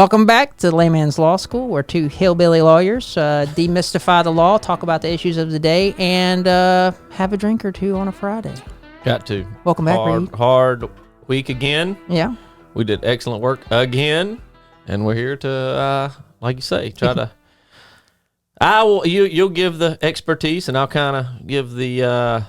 Welcome back to Layman's Law School, where two hillbilly lawyers demystify the law, talk about the issues of the day, and have a drink or two on a Friday. Got to. Welcome back, Reid. Hard week again. Yeah. We did excellent work again, and we're here to, like you say, try to. You'll give the expertise, and I'll kind of give the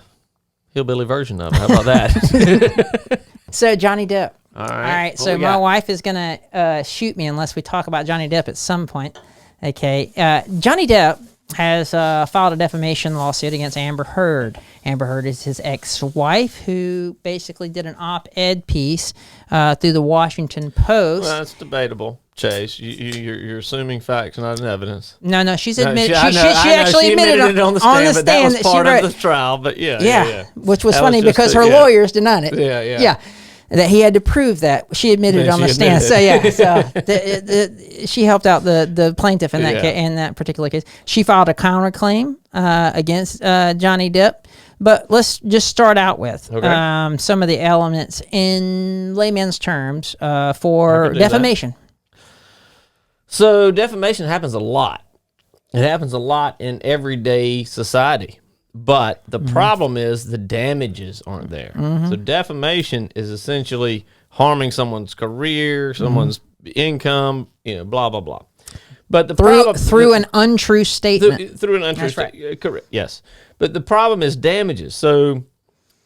hillbilly version of it. How about that? So Johnny Depp. All right. So my wife is gonna shoot me unless we talk about Johnny Depp at some point. Okay. Johnny Depp has filed a defamation lawsuit against Amber Heard. Amber Heard is his ex-wife, who basically did an op-ed piece through the Washington Post. Well, that's debatable, Chace. You're assuming facts, not an evidence. No, she's admitted. She Actually admitted it on the stand, but that was part of the trial. But yeah. Which was funny because her lawyers denied it. Yeah. That he had to prove that. She admitted it on the stand. So she helped out the plaintiff in that in that particular case. She filed a counterclaim against Johnny Depp. But let's just start out with some of the elements in layman's terms for defamation. So defamation happens a lot. It happens a lot in everyday society. But the problem is the damages aren't there. So defamation is essentially harming someone's career, someone's income, blah, blah, blah. But the problem through an untrue statement. Through an untrue statement. Correct. Yes. But the problem is damages. So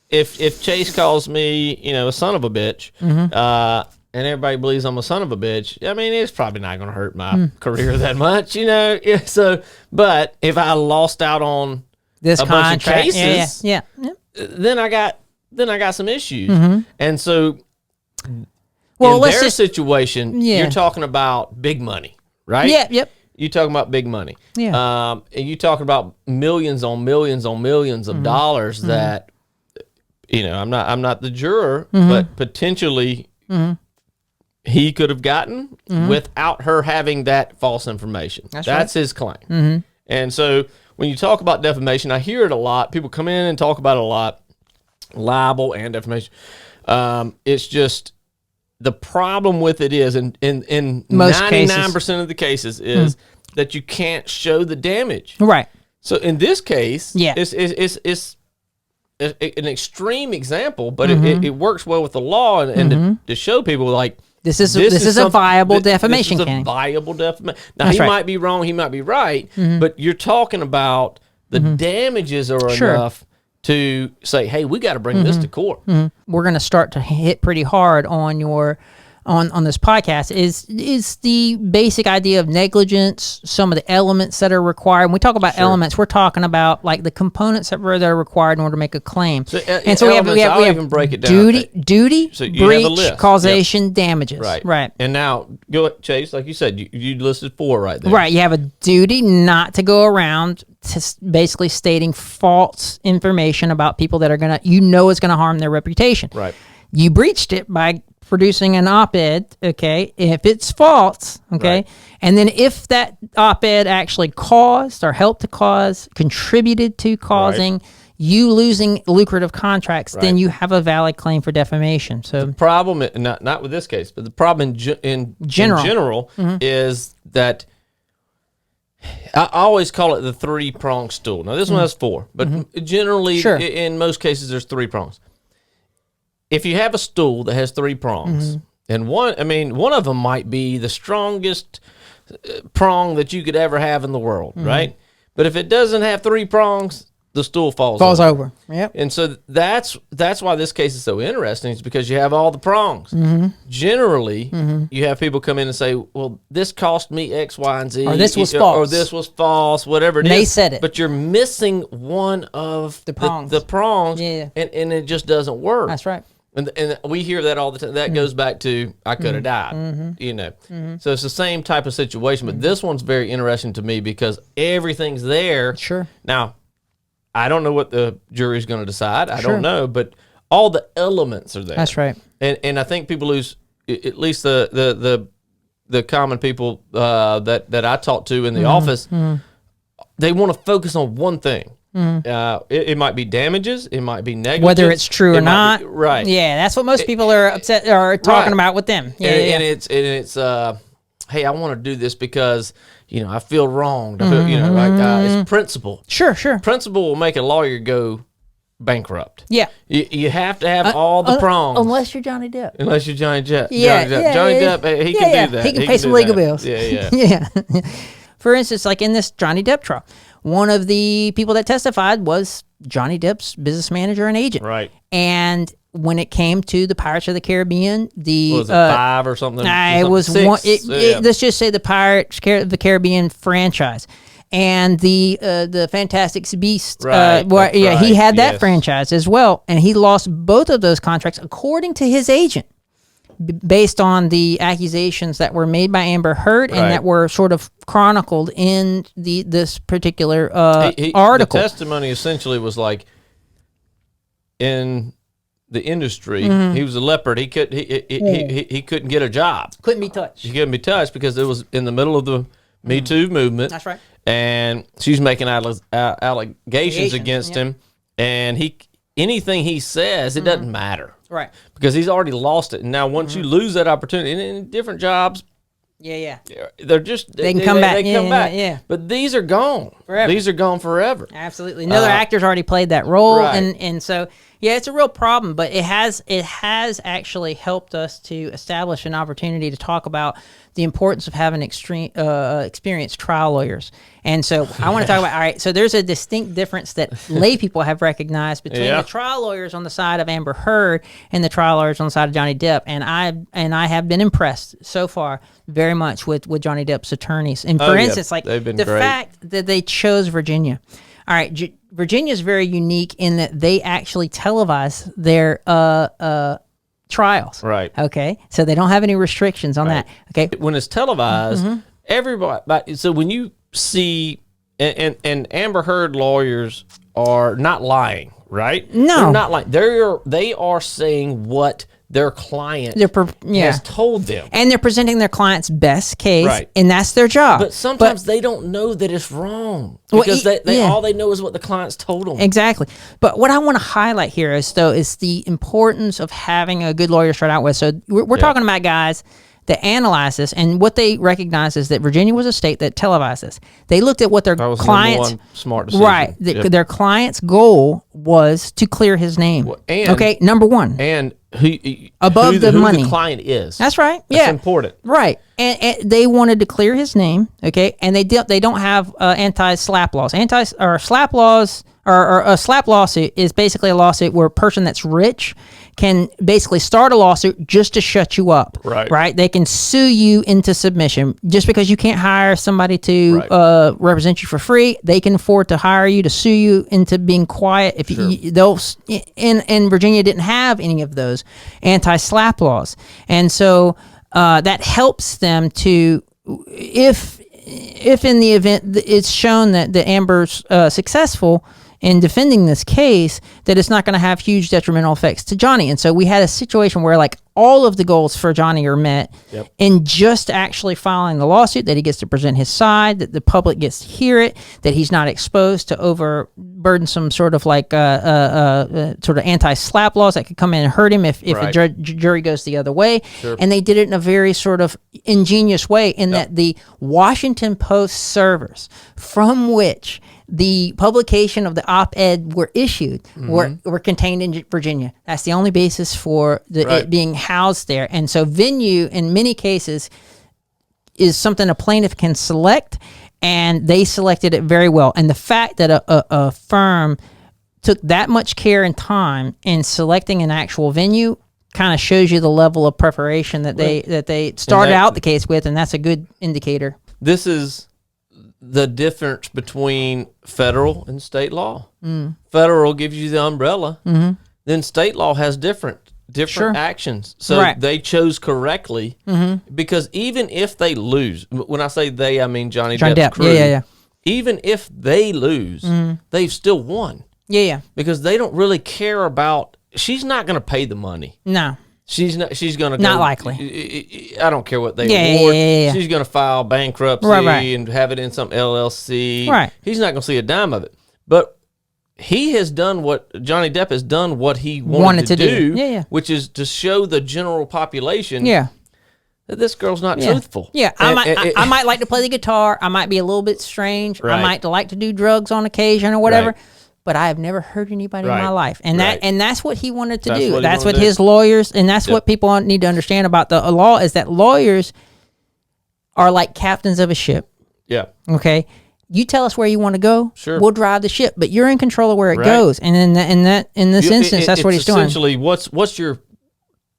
if Chace calls me, a son of a bitch, and everybody believes I'm a son of a bitch, I mean, it's probably not going to hurt my career that much, So, but if I lost out on this a bunch of cases, then I got some issues. And so in their situation, you're talking about big money, right? Yep. You're talking about big money. Yeah. And you're talking about millions on millions on millions of dollars that, I'm not the juror, but potentially he could have gotten without her having that false information. That's his claim. And so when you talk about defamation, I hear it a lot. People come in and talk about it a lot, libel and defamation. It's just the problem with it is, in most 99% of the cases, is that you can't show the damage. Right. So in this case, it's an extreme example, but it works well with the law and to show people like, This is a viable defamation case. This is a viable defamation. Now, he might be wrong, he might be right, but you're talking about the damages are enough to say, hey, we got to bring this to court. We're going to start to hit pretty hard on your on this podcast is the basic idea of negligence, some of the elements that are required. When we talk about elements, we're talking about like the components that are required in order to make a claim. So, and so we have even break it down. Duty, so breach, causation, damages. Right. And now, go Chace, like you said, you listed 4 right there. Right. You have a duty not to go around basically stating false information about people that are going to, is going to harm their reputation. Right. You breached it by producing an op-ed, okay, if it's false, okay, and then if that op-ed actually caused or helped to cause, contributed to causing you losing lucrative contracts, then you have a valid claim for defamation. So the problem, not with this case, but the problem in general is that I always call it the 3-pronged stool. Now, this one has 4, but generally, in most cases, there's 3 prongs. If you have a stool that has 3 prongs, and one of them might be the strongest prong that you could ever have in the world, right? But if it doesn't have 3 prongs, the stool falls over. Yep. And so that's why this case is so interesting, is because you have all the prongs. Generally, you have people come in and say, well, this cost me X, Y, and Z. Or this was false. Or this was false, whatever it is. They said it. But you're missing one of the prongs. The prongs, and it just doesn't work. That's right. And we hear that all the time. That goes back to, I could have died, So it's the same type of situation. But this one's very interesting to me because everything's there. Sure. Now, I don't know what the jury's going to decide. I don't know. But all the elements are there. That's right. And I think people lose, at least the common people that I talk to in the office, they want to focus on one thing. It might be damages. It might be negligence. Whether it's true or not. Right. Yeah, that's what most people are upset or talking about with them. Yeah, and it's hey, I want to do this because, I feel wronged. I feel, it's principle. Sure. Principle will make a lawyer go bankrupt. Yeah. You have to have all the prongs. Unless you're Johnny Depp. Unless you're Johnny Depp. Yeah. Johnny Depp, he can do that. He can pay some legal bills. Yeah. Yeah. For instance, like in this Johnny Depp trial, one of the people that testified was Johnny Depp's business manager and agent. Right. And when it came to the Pirates of the Caribbean, was it 5 or something? It was 6? one. Let's just say the Pirates of the Caribbean franchise, and the Fantastic Beasts. Right. He had that franchise as well, and he lost both of those contracts according to his agent, based on the accusations that were made by Amber Heard and that were sort of chronicled in this particular article. The testimony essentially was like, in the industry, he was a leopard. He couldn't get a job. Couldn't be touched. He couldn't be touched because it was in the middle of the Me Too movement. That's right. And she's making allegations against him, and anything he says, it doesn't matter. Right. Because he's already lost it. And now once you lose that opportunity, and in different jobs, they're just they can come back. They come back. Yeah. But these are gone. Forever. These are gone forever. Absolutely. Another actor's already played that role, right. and so it's a real problem. But it has actually helped us to establish an opportunity to talk about the importance of having experienced trial lawyers. And so I want to talk about, all right, so there's a distinct difference that lay people have recognized between the trial lawyers on the side of Amber Heard and the trial lawyers on the side of Johnny Depp. And I have been impressed so far very much with Johnny Depp's attorneys. And for instance, like the great. fact that they chose Virginia. All right, Virginia is very unique in that they actually televise their trials. Right. Okay. So they don't have any restrictions on that. Okay. When it's televised, everybody. So when you see, and Amber Heard lawyers are not lying, right? No, they're not lying. They are saying what their client has told them, and they're presenting their client's best case, right. And that's their job. But sometimes they don't know that it's wrong because all they know is what the client's told them. Exactly. But what I want to highlight here is the importance of having a good lawyer to start out with. So we're talking about guys that analyze this, and what they recognize is that Virginia was a state that televised this. They looked at what their clients, number one smart decision. Right? Their client's goal was to clear his name. Number one, and who the money the client is. That's right. That's important. Right, and they wanted to clear his name. Okay, and they don't have anti-SLAPP laws. SLAPP laws. Or a SLAPP lawsuit is basically a lawsuit where a person that's rich can basically start a lawsuit just to shut you up. Right? They can sue you into submission. Just because you can't hire somebody to represent you for free, they can afford to hire you to sue you into being quiet. If in Virginia didn't have any of those anti-SLAPP laws, and so that helps them to if in the event it's shown that Amber's successful in defending this case, that it's not going to have huge detrimental effects to Johnny. And so we had a situation where like all of the goals for Johnny are met in just actually filing the lawsuit, that he gets to present his side, that the public gets to hear it, that he's not exposed to overburdensome sort of like sort of anti-SLAPP laws that could come in and hurt him if a jury goes the other way. Sure. And they did it in a very sort of ingenious way in that the Washington Post servers from which the publication of the op-ed were issued were contained in Virginia. That's the only basis for it being housed there. And so venue, in many cases, is something a plaintiff can select, and they selected it very well. And the fact that a firm took that much care and time in selecting an actual venue kind of shows you the level of preparation that they started out the case with, and that's a good indicator. This is the difference between federal and state law. Federal gives you the umbrella, then state law has different actions. So they chose correctly because even if they lose, when I say they, I mean Johnny Depp's crew. Even if they lose, they've still won. Because they don't really care about. She's not going to pay the money. No. She's not. She's going to. Not likely. I don't care what they award. She's going to file bankruptcy and have it in some LLC. Right. He's not going to see a dime of it. But Johnny Depp has done what he wanted to do. Which is to show the general population. that this girl's not truthful. Yeah, I might like to play the guitar. I might be a little bit strange. Right. I might like to do drugs on occasion or whatever. Right. But I have never hurt anybody in my life, and that's what he wanted to do. That's what his lawyers, and that's what people need to understand about the law is that lawyers are like captains of a ship. Yeah. Okay. You tell us where you want to go. Sure. We'll drive the ship, but you're in control of where it goes. And in this instance, that's what he's doing. Essentially, what's your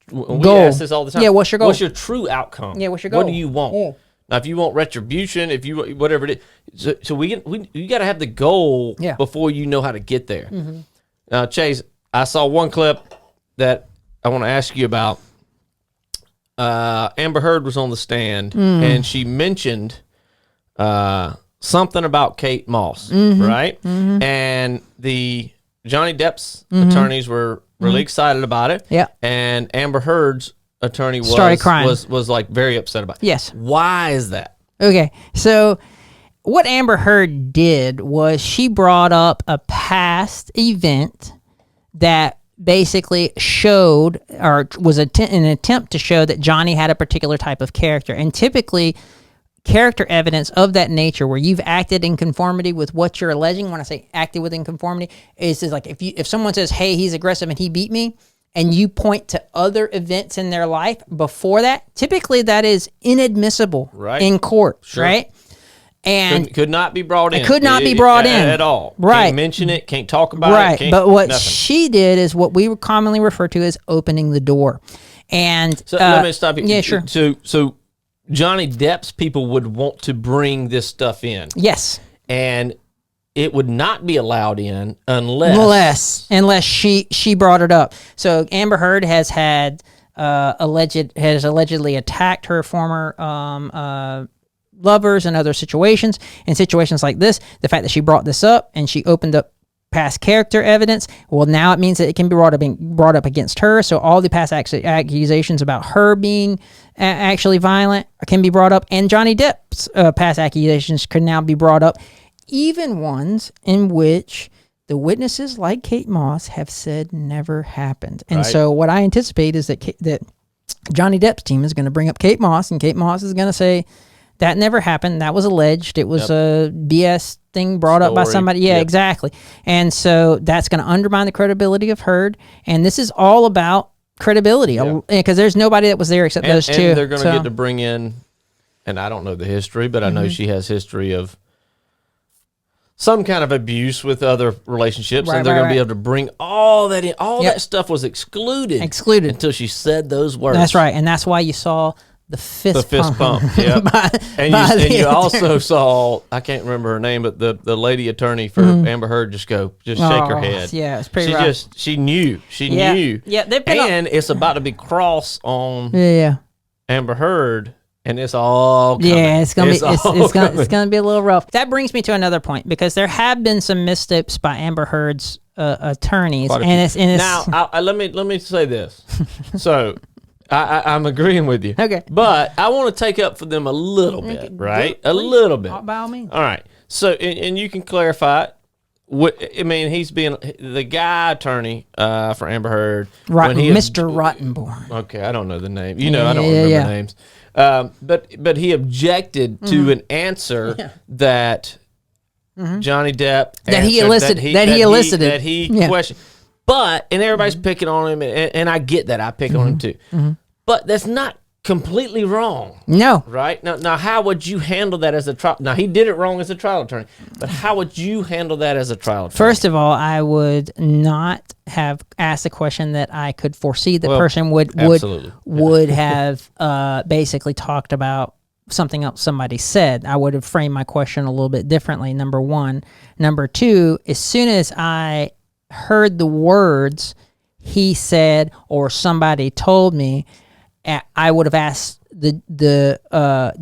goal? We ask this all the time. Yeah. What's your goal? What's your true outcome? Yeah. What's your goal? What do you want? Yeah. Now, if you want retribution, if you whatever it is, so you got to have the goal before you know how to get there. Mm-hmm. Now, Chace, I saw one clip that I want to ask you about. Amber Heard was on the stand, and she mentioned something about Kate Moss, right? Mm-hmm. And the Johnny Depp's attorneys were really excited about it. Yeah. And Amber Heard's attorney started crying. Was like very upset about it. Yes. Why is that? Okay. So what Amber Heard did was she brought up a past event that basically showed or was an attempt to show that Johnny had a particular type of character. And typically character evidence of that nature where you've acted in conformity with what you're alleging, when I say acted within conformity, is like if someone says, hey, he's aggressive and he beat me, and you point to other events in their life before that, typically that is inadmissible in court, right? And could not be brought in. It could not be brought in at all. Right. Can't mention it. Can't talk about it. But what nothing. she did is what we would commonly refer to as opening the door. And so let me stop you. Yeah, sure. So Johnny Depp's people would want to bring this stuff in. Yes. And it would not be allowed in unless she brought it up. So Amber Heard has had allegedly attacked her former lovers and other situations. In situations like this, the fact that she brought this up and she opened up past character evidence, well, now it means that it can be brought up against her. So all the past accusations about her being actually violent can be brought up, and Johnny Depp's past accusations can now be brought up, even ones in which the witnesses like Kate Moss have said never happened. And so what I anticipate is that Johnny Depp's team is going to bring up Kate Moss, and Kate Moss is going to say, that never happened. That was alleged. It was a BS thing brought up by somebody. Yeah, exactly. And so that's going to undermine the credibility of Heard. And this is all about credibility because there's nobody that was there except those two. And they're going to get to bring in, and I don't know the history, but I know she has history of some kind of abuse with other relationships, and they're going to be able to bring all that in. All that stuff was excluded until she said those words. That's right, and that's why you saw the fist pump. Yeah. and you also saw, I can't remember her name, but the lady attorney for Amber Heard just shake her head. Yeah, it's pretty rough. She knew. Yeah, and it's about to be cross on Amber Heard. And it's all coming. Yeah, it's gonna be a little rough. That brings me to another point, because there have been some missteps by Amber Heard's attorneys, and it's now. Let me say this. So, I'm agreeing with you. Okay, but I want to take up for them a little bit, right? A little bit, by all means. All right. So, and you can clarify it. He's being the guy attorney for Amber Heard, Mr. Rottenborn. Okay, I don't know the name. I don't remember names. But he objected to an answer that Johnny Depp elicited questioned. But everybody's picking on him, and I get that. I pick on him too. But that's not completely wrong. No. Right? Now, how would you handle that as a trial? Now, he did it wrong as a trial attorney, but how would you handle that as a trial attorney? First of all, I would not have asked a question that I could foresee the person would have basically talked about something else somebody said. I would have framed my question a little bit differently, number one. Number two, as soon as I heard the words he said or somebody told me, I would have asked the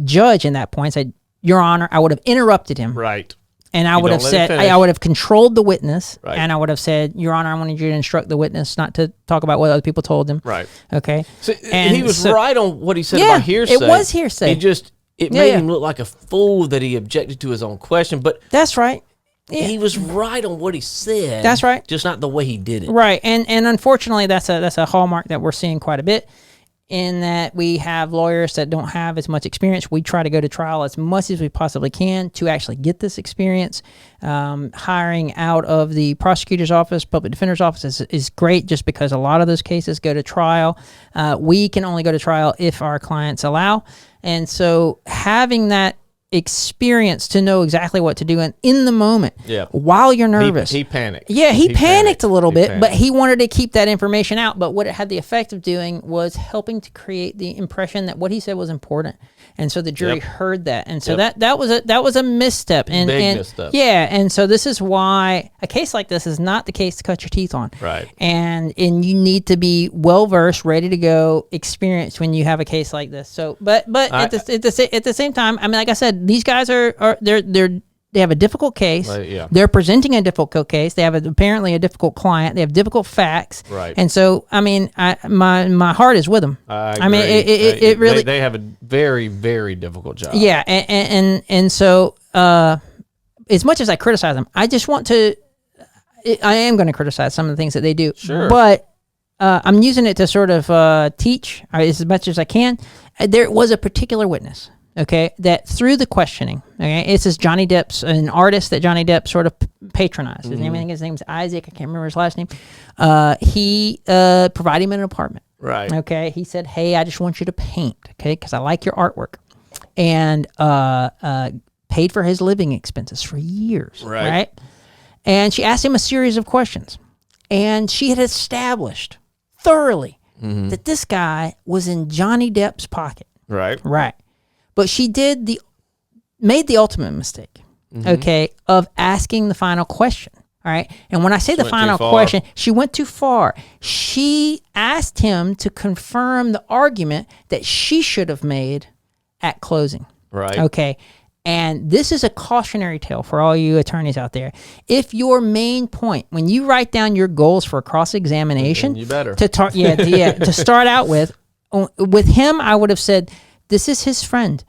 judge in that point, said, Your Honor, I would have interrupted him. Right. And I would have said, I would have controlled the witness, and I would have said, Your Honor, I wanted you to instruct the witness not to talk about what other people told him. Right. Okay. So, and he was right on what he said about hearsay. It was hearsay. It made him look like a fool that he objected to his own question. But that's right. Yeah. He was right on what he said. That's right. Just not the way he did it. Right. And unfortunately, that's a hallmark that we're seeing quite a bit in that we have lawyers that don't have as much experience. We try to go to trial as much as we possibly can to actually get this experience. Hiring out of the prosecutor's office, public defender's office is great just because a lot of those cases go to trial. We can only go to trial if our clients allow. And so having that experience to know exactly what to do and in the moment while you're nervous. He panicked. Yeah, he panicked a little bit, but he wanted to keep that information out. But what it had the effect of doing was helping to create the impression that what he said was important. And so the jury heard that. And so that was a misstep. Big misstep. Yeah, and so this is why a case like this is not the case to cut your teeth on. Right. And you need to be well versed, ready to go, experienced when you have a case like this. So but at the same time, I mean, like I said, these guys they have a difficult case. They're presenting a difficult case. They have apparently a difficult client. They have difficult facts. Right. And so, I mean, my heart is with them. I mean, it really they have a very, very difficult job. Yeah, and so as much as I criticize them, I just want to. I am going to criticize some of the things that they do. Sure. But I'm using it to sort of teach as much as I can. There was a particular witness. Okay, that through the questioning, okay, this is Johnny Depp's, an artist that Johnny Depp sort of patronized. His name's Isaac. I can't remember his last name. He provided him an apartment. Right. Okay. He said, "Hey, I just want you to paint, okay, because I like your artwork," and paid for his living expenses for years. Right. And she asked him a series of questions, and she had established thoroughly that this guy was in Johnny Depp's pocket. Right. Right. But she made the ultimate mistake, okay, of asking the final question, all right? And when I say the final question, she went too far. She asked him to confirm the argument that she should have made at closing. Right. Okay. And this is a cautionary tale for all you attorneys out there. If your main point, when you write down your goals for a cross-examination, you better. To start out with him, I would have said, this is his friend.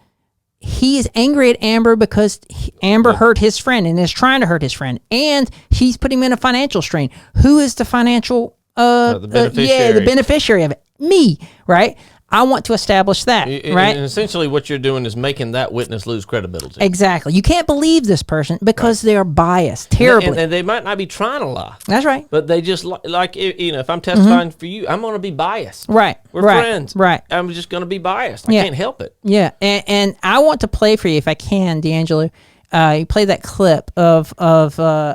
He is angry at Amber because Amber hurt his friend and is trying to hurt his friend. And he's putting him in a financial strain. Who is the financial the beneficiary. The beneficiary of it? Me, right? I want to establish that, right? And essentially what you're doing is making that witness lose credibility. Exactly. You can't believe this person because they are biased terribly. And they might not be trying to lie. That's right. But they just, like, you know, if I'm testifying for you, I'm going to be biased. Right. We're friends. Right. I'm just going to be biased. I can't help it. Yeah. And I want to play for you, if I can, D'Angelo. You play that clip of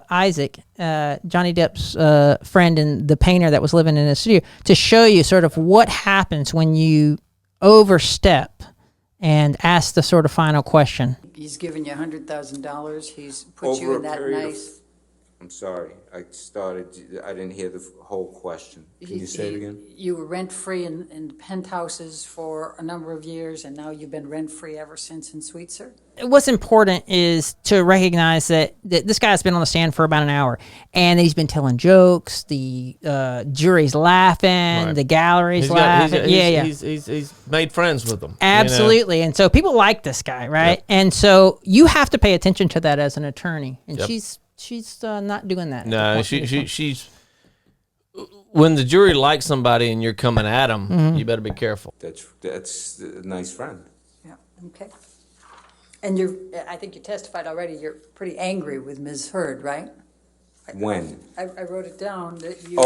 Isaac, Johnny Depp's friend and the painter that was living in the studio, to show you sort of what happens when you overstep and ask the sort of final question. He's given you $100,000. He's put you in that nice. I'm sorry. I didn't hear the whole question. Can you say it again? You were rent-free in penthouses for a number of years, and now you've been rent-free ever since in Sweetser? What's important is to recognize that this guy's been on the stand for about an hour, and he's been telling jokes. The jury's laughing. The gallery's laughing. He's made friends with them. Absolutely. You know? And so people like this guy, right? Yep. And so you have to pay attention to that as an attorney. And she's not doing that. No, she's when the jury likes somebody and you're coming at them, you better be careful. That's a nice friend. Yeah. Okay. And I think you testified already. You're pretty angry with Ms. Heard, right? When? I wrote it down that you.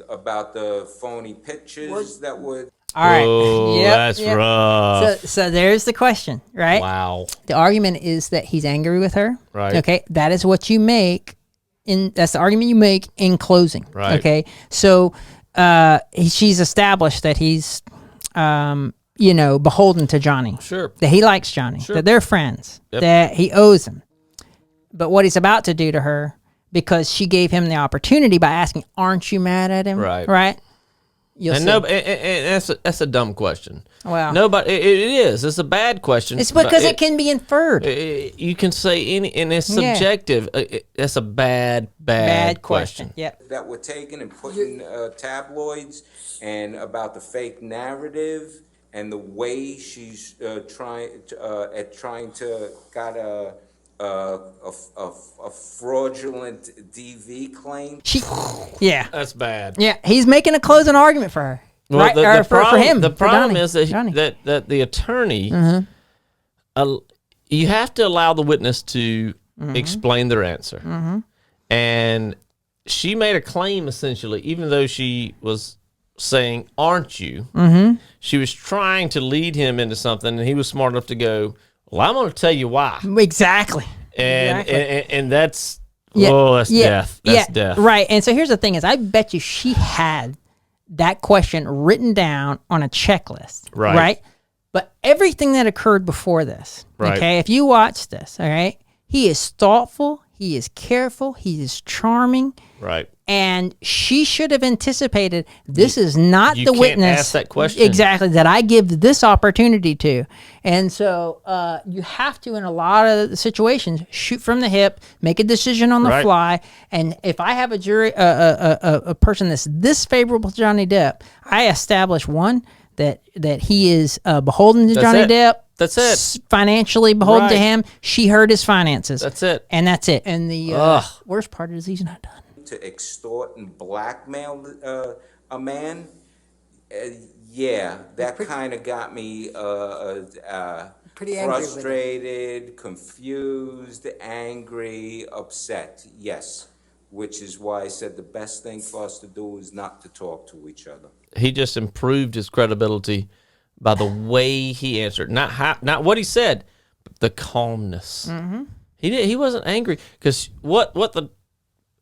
About the phony pictures that would. All right. Oh, that's rough. So there's the question, right? Wow. The argument is that he's angry with her. Right. Okay. That is what you make that's the argument you make in closing. Right. Okay. So she's established that he's beholden to Johnny. Sure. That he likes Johnny. Sure. That they're friends. Yep. That he owes him. But what he's about to do to her, because she gave him the opportunity by asking, "Aren't you mad at him?" Right. Right. And that's a dumb question. Wow. Nobody. It is. It's a bad question. It's because it can be inferred. You can say and it's subjective. That's a bad question. Yep. That were taken and put in tabloids, and about the fake narrative and the way she's trying to got a fraudulent DV claim. Yeah. That's bad. Yeah, he's making a closing argument for her. Well, right? the problem, for him. The problem Johnny, is that the attorney, you have to allow the witness to explain their answer. And she made a claim, essentially, even though she was saying, "Aren't you?" She was trying to lead him into something, and he was smart enough to go, "Well, I'm going to tell you why." Exactly. And that's that's death. That's death. Right. And so here's the thing: is I bet you she had that question written down on a checklist. Right. But everything that occurred before this, okay, if you watch this, all right, he is thoughtful, he is careful, he is charming. Right. And she should have anticipated this is not the witness. You can't ask that question. Exactly, that I give this opportunity to. And so you have to, in a lot of situations, shoot from the hip, make a decision on the fly. And if I have a jury, a person that's this favorable to Johnny Depp, I establish, one, that he is beholden to Johnny Depp. That's it. Financially beholden to him. She hurt his finances. That's it. And that's it. And the worst part is he's not done. To extort and blackmail a man, that kind of got me Pretty angry frustrated, confused, angry, upset. Yes, which is why I said the best thing for us to do is not to talk to each other. He just improved his credibility by the way he answered, not what he said, but the calmness. He wasn't angry, because what the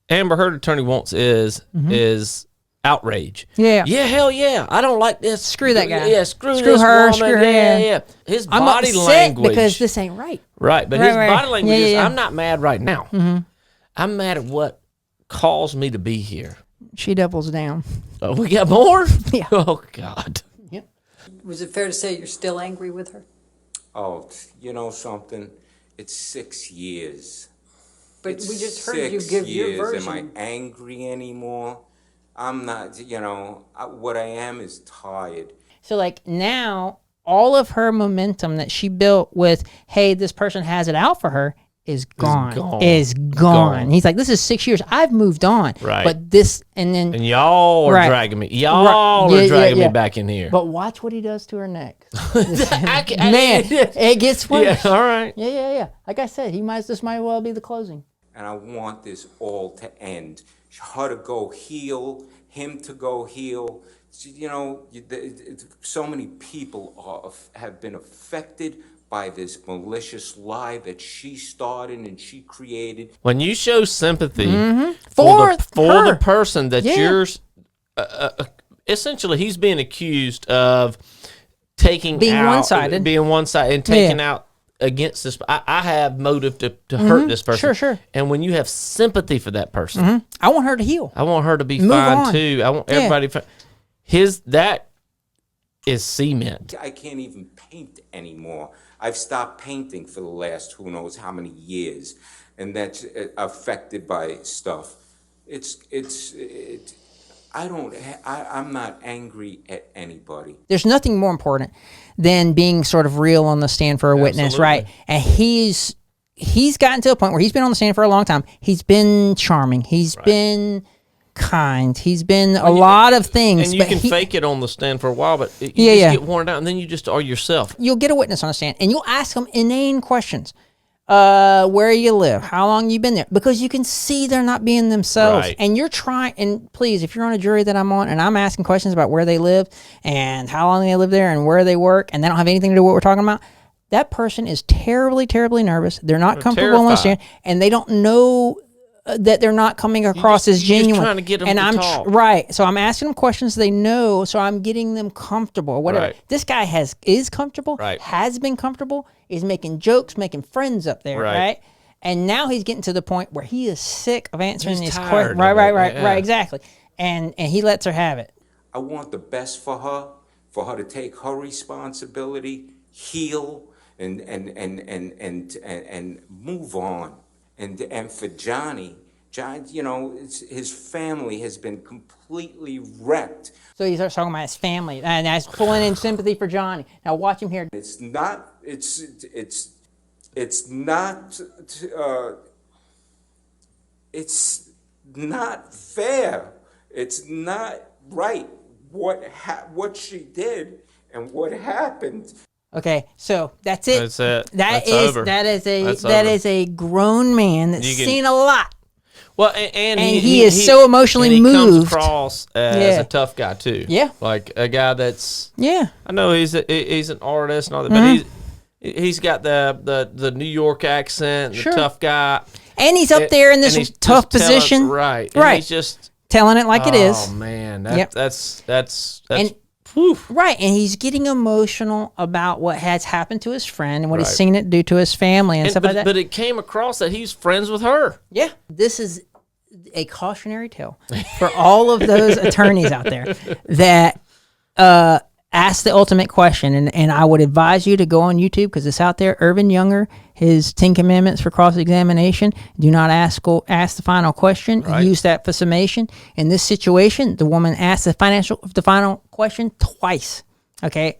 Amber Heard attorney wants is outrage. Yeah, hell yeah, I don't like this. Screw that guy. Yeah, screw this her. woman. Screw her. Yeah. His I'm body upset language, because this ain't right. Right, but his body language is, Yeah. I'm not mad right now. I'm mad at what caused me to be here. She doubles down. Oh, we got more? Yeah. Oh, God. Yep. Was it fair to say you're still angry with her? Oh, you know something? It's 6 years. But It's we just heard you give 6 your years. version. Am I angry anymore? I'm not, what I am is tired. So like now, all of her momentum that she built with, hey, this person has it out for her, is gone. Is gone. He's like, this is 6 years. I've moved on. Right. But this, and y'all are dragging me. Y'all are dragging me back in here. But watch what he does to her next. Man, it gets worse. Yeah, all right. Yeah. Like I said, this might well be the closing. And I want this all to end. Her to go heal, him to go heal. So many people have been affected by this malicious lie that she started and she created. When you show sympathy for the person that you're, essentially, he's being accused of being one-sided and taking out against this. I have motive to hurt this person. Sure. And when you have sympathy for that person, I want her to heal. I want her to be Move fine on. too. I want everybody. That is cement. I can't even paint anymore. I've stopped painting for the last who knows how many years, and that's affected by stuff. I'm not angry at anybody. There's nothing more important than being sort of real on the stand for a witness, right? And he's gotten to a point where he's been on the stand for a long time. He's been charming. He's been kind. He's been a lot of things. And you can fake it on the stand for a while, but you just get worn out, and then you just are yourself. You'll get a witness on the stand, and you'll ask them inane questions. Where you live, how long you been there, because you can see they're not being themselves. Right. And you're trying, and please, if you're on a jury that I'm on and I'm asking questions about where they live and how long they live there and where they work, and they don't have anything to do with what we're talking about, that person is terribly, terribly nervous. They're not comfortable on the stand, and they don't know that they're not coming across as genuine. Just trying to get them to talk. Right. So I'm asking them questions they know, so I'm getting them comfortable or whatever. Right. This guy is comfortable, Right. has been comfortable, is making jokes, making friends up there, right? And now he's getting to the point where he is sick of answering these questions. Right, exactly. And he lets her have it. I want the best for her to take her responsibility, heal, and move on. And for Johnny, his family has been completely wrecked. So he starts talking about his family, and that's pulling in sympathy for Johnny. Now watch him here. It's not fair. It's not right what she did and what happened. Okay, so that's it. That's it. That That's is over. that is a That's that over. is a grown man that's seen a lot. Well, and he is so emotionally and he moved. comes across as Yeah. a tough guy too. Yeah. Like a guy that's. Yeah. I know he's an artist and all that, but he's got the New York accent, the Sure. tough guy, And he's up there in this and he's tough just telling- position. right? Right. And he's just Telling it like it is. Oh man, Yep. that's And- whew. Right, and he's getting emotional about what has happened to his friend and what he's Right. seen it do to his family and stuff like that. But it came across that he's friends with her. Yeah, this is a cautionary tale for all of those attorneys out there that ask the ultimate question. And I would advise you to go on YouTube because it's out there. Irvin Younger, his 10 Commandments for cross-examination. Do not ask the final question. Right. Use that for summation. In this situation, the woman asked the final question twice. Okay.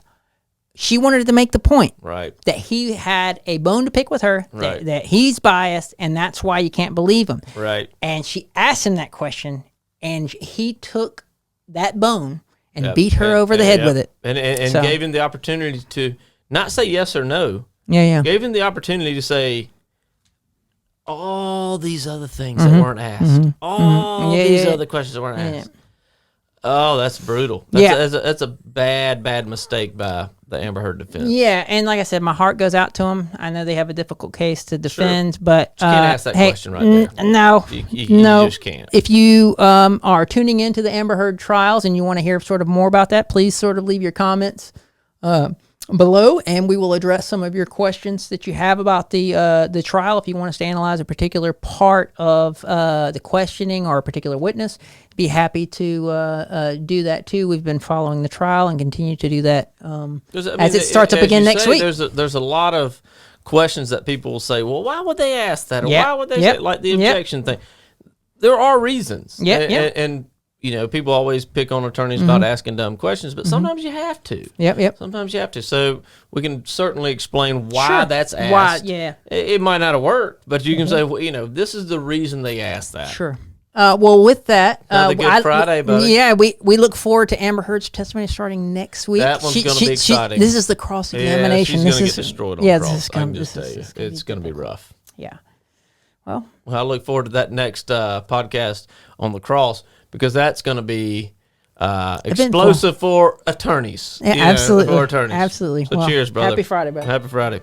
She wanted to make the point Right. that he had a bone to pick with her, Right. that he's biased, and that's why you can't believe him. Right. And she asked him that question, and he took that bone and Yep. beat her And- over the head with it. And So- gave him the opportunity to not say yes or no. Yeah, yeah. Gave him the opportunity to say all these other things that weren't asked. All Yeah, these yeah. other questions that weren't Yeah. asked. Oh, that's brutal. That's a bad mistake by the Amber Heard defense. Yeah, and like I said, my heart goes out to them. I know they have a difficult case to defend, but you can't ask that hey, question right there. No, You no, just can't. If you are tuning into the Amber Heard trials and you want to hear sort of more about that, please sort of leave your comments below, and we will address some of your questions that you have about the trial. If you want us to analyze a particular part of the questioning or a particular witness, be happy to do that too. We've been following the trial and continue to do that as it starts up again next week. There's a lot of questions that people will say, well, why would they ask that? Or Yep. why would they Yep. say, like the Yep. objection thing? There are reasons. Yep. And, Yep. and you know, people always pick on attorneys about asking dumb questions, but sometimes you have to. Yep. Sometimes you have to. So we can certainly explain why Sure. that's asked. Why, yeah. It might not have worked, but you can say, well, you know, this is the reason they asked that. Sure. Well, with that, Another Good Friday, buddy. Yeah, we look forward to Amber Heard's testimony starting next week. That one's gonna be exciting. This is the cross-examination. Yeah, she's this going to is get destroyed on yeah, the cross. this is I can gonna, just this tell you. is It's going to be rough. Yeah. Well, I look forward to that next podcast on the cross because that's going to be explosive for attorneys. yeah, you know, absolutely, for attorneys. absolutely. So Well, cheers, brother. Happy Friday, brother. Happy Friday.